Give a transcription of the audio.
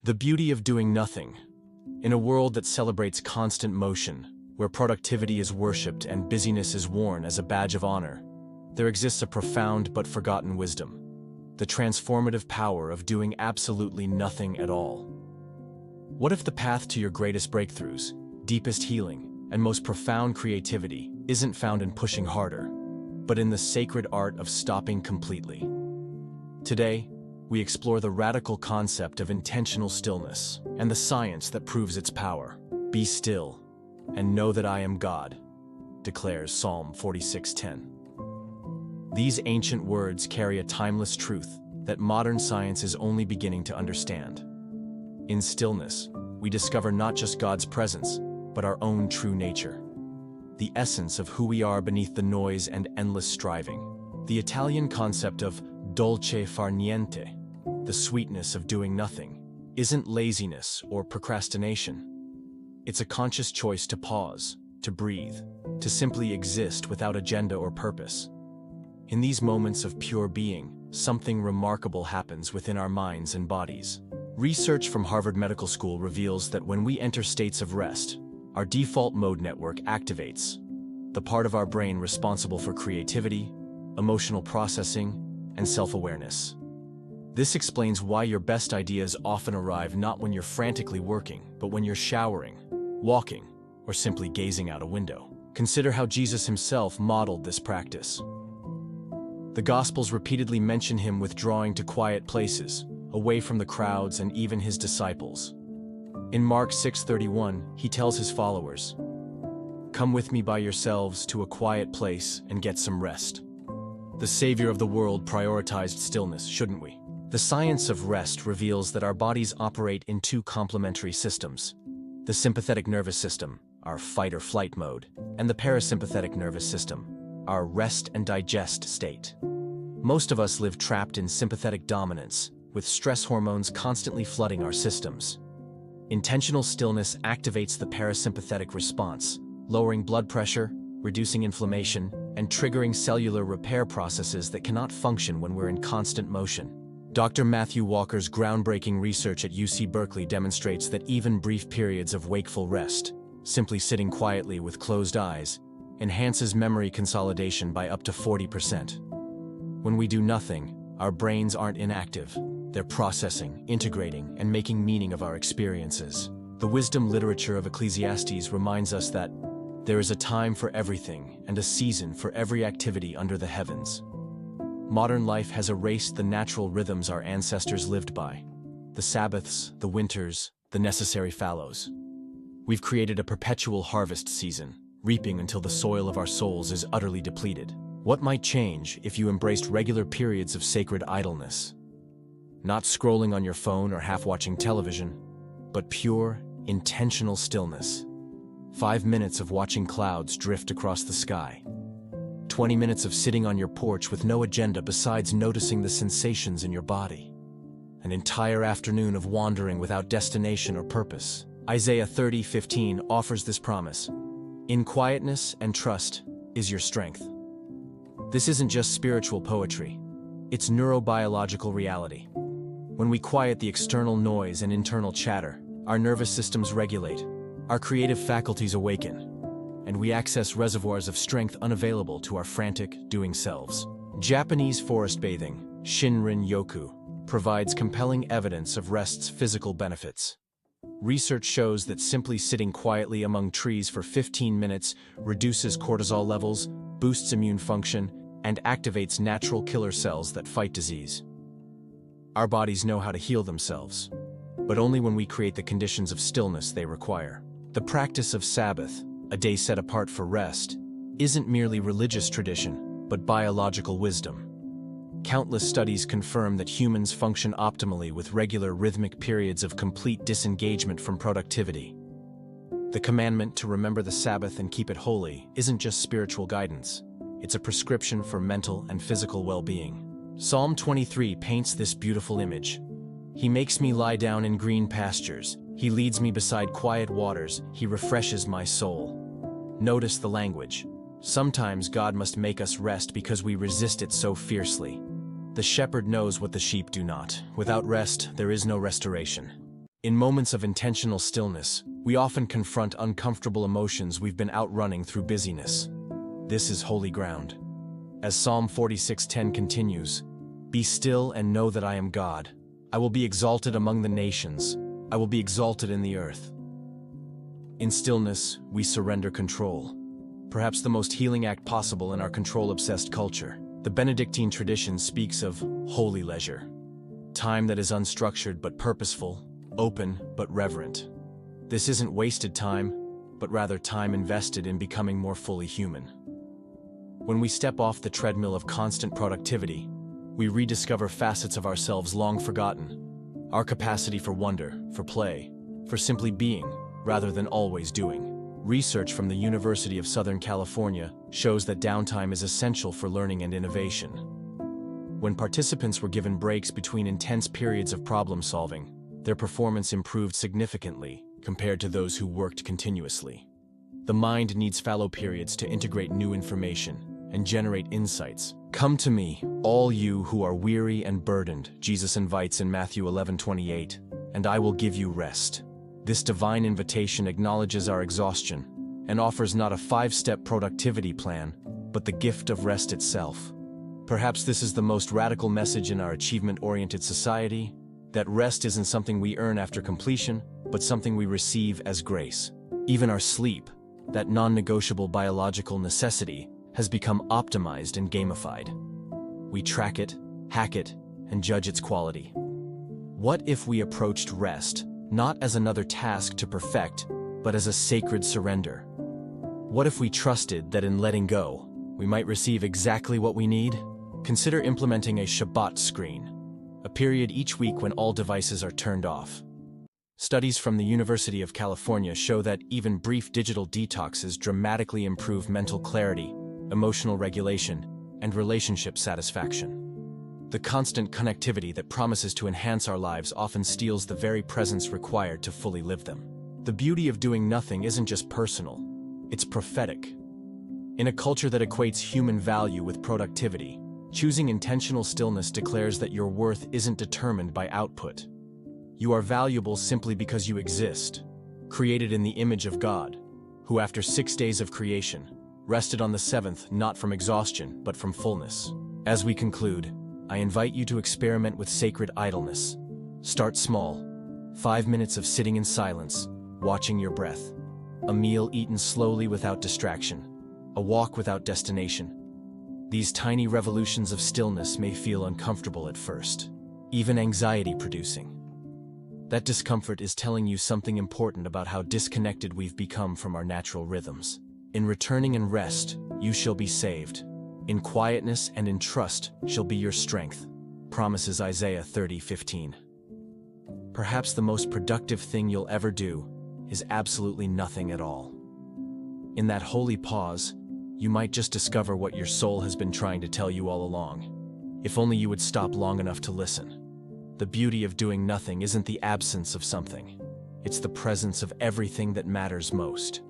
The beauty of doing nothing. In a world that celebrates constant motion, where productivity is worshipped and busyness is worn as a badge of honor, there exists a profound but forgotten wisdom: the transformative power of doing absolutely nothing at all. What if the path to your greatest breakthroughs, deepest healing, and most profound creativity isn't found in pushing harder, but in the sacred art of stopping completely? Today, we explore the radical concept of intentional stillness and the science that proves its power. Be still and know that I am God, declares Psalm 46:10. These ancient words carry a timeless truth that modern science is only beginning to understand. In stillness, we discover not just God's presence, but our own true nature, the essence of who we are beneath the noise and endless striving. The Italian concept of dolce far niente, the sweetness of doing nothing, isn't laziness or procrastination. It's a conscious choice to pause, to breathe, to simply exist without agenda or purpose. In these moments of pure being, something remarkable happens within our minds and bodies. Research from Harvard Medical School reveals that when we enter states of rest, our default mode network activates, the part of our brain responsible for creativity, emotional processing, and self-awareness. This explains why your best ideas often arrive not when you're frantically working, but when you're showering, walking, or simply gazing out a window. Consider how Jesus himself modeled this practice. The Gospels repeatedly mention him withdrawing to quiet places, away from the crowds and even his disciples. In Mark 6:31, he tells his followers, "Come with me by yourselves to a quiet place and get some rest." The Savior of the world prioritized stillness, shouldn't we? The science of rest reveals that our bodies operate in two complementary systems: the sympathetic nervous system, our fight or flight mode, and the parasympathetic nervous system, our rest and digest state. Most of us live trapped in sympathetic dominance, with stress hormones constantly flooding our systems. Intentional stillness activates the parasympathetic response, lowering blood pressure, reducing inflammation, and triggering cellular repair processes that cannot function when we're in constant motion. Dr. Matthew Walker's groundbreaking research at UC Berkeley demonstrates that even brief periods of wakeful rest, simply sitting quietly with closed eyes, enhances memory consolidation by up to 40%. When we do nothing, our brains aren't inactive. They're processing, integrating, and making meaning of our experiences. The wisdom literature of Ecclesiastes reminds us that there is a time for everything and a season for every activity under the heavens. Modern life has erased the natural rhythms our ancestors lived by: the Sabbaths, the winters, the necessary fallows. We've created a perpetual harvest season, reaping until the soil of our souls is utterly depleted. What might change if you embraced regular periods of sacred idleness? Not scrolling on your phone or half-watching television, but pure, intentional stillness. 5 minutes of watching clouds drift across the sky. 20 minutes of sitting on your porch with no agenda besides noticing the sensations in your body. An entire afternoon of wandering without destination or purpose. Isaiah 30:15 offers this promise: "In quietness and trust is your strength." This isn't just spiritual poetry. It's neurobiological reality. When we quiet the external noise and internal chatter, our nervous systems regulate, our creative faculties awaken, and we access reservoirs of strength unavailable to our frantic, doing selves. Japanese forest bathing, Shinrin-yoku, provides compelling evidence of rest's physical benefits. Research shows that simply sitting quietly among trees for 15 minutes reduces cortisol levels, boosts immune function, and activates natural killer cells that fight disease. Our bodies know how to heal themselves, but only when we create the conditions of stillness they require. The practice of Sabbath, a day set apart for rest, isn't merely religious tradition, but biological wisdom. Countless studies confirm that humans function optimally with regular rhythmic periods of complete disengagement from productivity. The commandment to remember the Sabbath and keep it holy isn't just spiritual guidance. It's a prescription for mental and physical well-being. Psalm 23 paints this beautiful image. "He makes me lie down in green pastures. He leads me beside quiet waters. He refreshes my soul." Notice the language. Sometimes God must make us rest because we resist it so fiercely. The shepherd knows what the sheep do not. Without rest, there is no restoration. In moments of intentional stillness, we often confront uncomfortable emotions we've been outrunning through busyness. This is holy ground. As Psalm 46:10 continues, "Be still and know that I am God. I will be exalted among the nations. I will be exalted in the earth." In stillness, we surrender control. Perhaps the most healing act possible in our control-obsessed culture. The Benedictine tradition speaks of holy leisure, time that is unstructured but purposeful, open but reverent. This isn't wasted time, but rather time invested in becoming more fully human. When we step off the treadmill of constant productivity, we rediscover facets of ourselves long forgotten. Our capacity for wonder, for play, for simply being, rather than always doing. Research from the University of Southern California shows that downtime is essential for learning and innovation. When participants were given breaks between intense periods of problem solving, their performance improved significantly compared to those who worked continuously. The mind needs fallow periods to integrate new information and generate insights. "Come to me, all you who are weary and burdened," Jesus invites in Matthew 11:28, "and I will give you rest." This divine invitation acknowledges our exhaustion and offers not a 5-step productivity plan, but the gift of rest itself. Perhaps this is the most radical message in our achievement-oriented society, that rest isn't something we earn after completion, but something we receive as grace. Even our sleep, that non-negotiable biological necessity, has become optimized and gamified. We track it, hack it, and judge its quality. What if we approached rest not as another task to perfect, but as a sacred surrender? What if we trusted that in letting go, we might receive exactly what we need? Consider implementing a Shabbat screen, a period each week when all devices are turned off. Studies from the University of California show that even brief digital detoxes dramatically improve mental clarity, emotional regulation, and relationship satisfaction. The constant connectivity that promises to enhance our lives often steals the very presence required to fully live them. The beauty of doing nothing isn't just personal, it's prophetic. In a culture that equates human value with productivity, choosing intentional stillness declares that your worth isn't determined by output. You are valuable simply because you exist, created in the image of God, who after 6 days of creation, rested on the 7th not from exhaustion but from fullness. As we conclude, I invite you to experiment with sacred idleness. Start small. 5 minutes of sitting in silence, watching your breath. A meal eaten slowly without distraction. A walk without destination. These tiny revolutions of stillness may feel uncomfortable at first, even anxiety-producing. That discomfort is telling you something important about how disconnected we've become from our natural rhythms. In returning and rest, you shall be saved. In quietness and in trust shall be your strength, promises Isaiah 30:15. Perhaps the most productive thing you'll ever do is absolutely nothing at all. In that holy pause, you might just discover what your soul has been trying to tell you all along. If only you would stop long enough to listen. The beauty of doing nothing isn't the absence of something. It's the presence of everything that matters most.